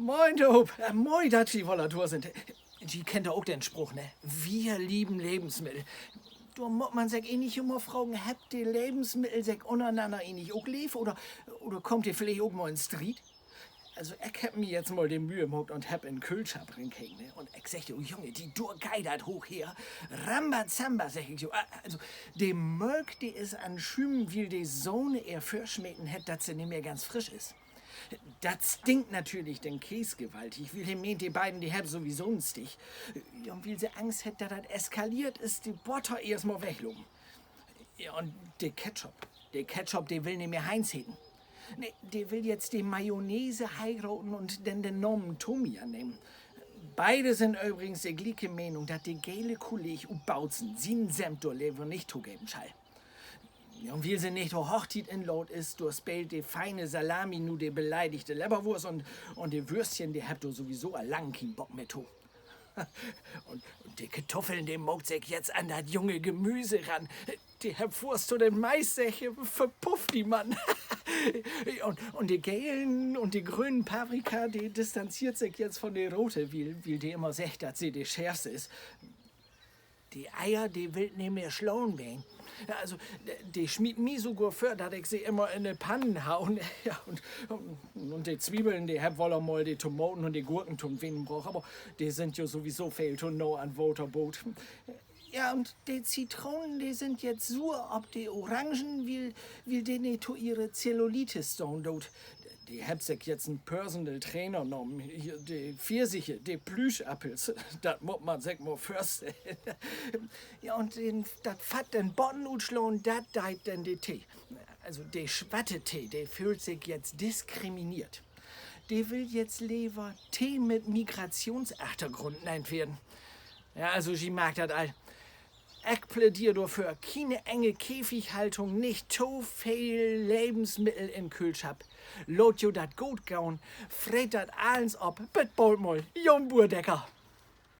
Moin, Dob. Moin, dat Sie Volatur sind. Die kennt doch auch den Spruch, ne? Wir lieben Lebensmittel. Du muss man sich nicht immer fragen, habt ihr Lebensmittel sich untereinander nicht auch lief? Oder kommt ihr vielleicht auch mal in den Street? Also, ich hab mir jetzt mal die Mühe gemacht und hab in Kühlschrank gekriegt, ne? Und ich sagte, oh Junge, die durchgeidert hoch her. Rambazamba, sag ich so. Also, die Mölk, die ist an Schümen, wie die Sohne eher verschmecken hätt, dass sie nicht mehr ganz frisch ist. Das stinkt natürlich den Käse gewaltig. Wie meint die beiden, die haben sowieso einen Stich. Und wie sie Angst hätt, dass das eskaliert, ist die Butter erstmal wegloben. Ja, und der Ketchup. Der Ketchup, der will nicht mehr Heinz heten. Nee, der will jetzt die Mayonnaise heiraten und dann den Namen Tommy annehmen. Beide sind übrigens der gleiche Meinung, dass die geile Kollege und Bautzen sin Semt durchleben nicht zugeben schall. Ja, und wie sie nicht hochtit in Lot ist, du spielt die feine Salami nur die beleidigte Leberwurst und die Würstchen, die habt du sowieso a lang keinen Bock mehr to. Und die Kartoffeln, die mogt sich jetzt an das junge Gemüse ran. Die hab Wurst zu den Maissäche, verpufft die Mann. und die gelben und die grünen Paprika, die distanziert sich jetzt von der rote, wie die immer sagt, dass sie die schärfste ist. Die Eier, die will nicht mehr schlauen werden. Ja, also, die schmied mich sogar für, dass ich sie immer in die Pannen hauen. Ja, und die Zwiebeln, die hab wohl auch mal die Tomaten und die Gurken zum Winnen brauch. Aber die sind ja sowieso viel to know an Waterboot. Ja, und die Zitronen, die sind jetzt sur, ob die Orangen, will die nicht to ihre Zellulitis tun dort. Die hab sich jetzt einen Personal Trainer genommen. Hier, die Pfirsiche, die Plüschappels, das muss man sich mal vorstellen. Ja, und das Fett den Boden utschlagen, das deit denn die Tee. Also, der Schwatte-Tee, der fühlt sich jetzt diskriminiert. Der will jetzt lieber Tee mit Migrationsachtergrund nennt werden. Ja, also, ich mag das all. Ich plädiere dafür, keine enge Käfighaltung, nicht zu viel Lebensmittel in Kühlschrank. Lot jo dat gut gauen, fret dat alles ab, bitte bald mal, Jon Burdecker.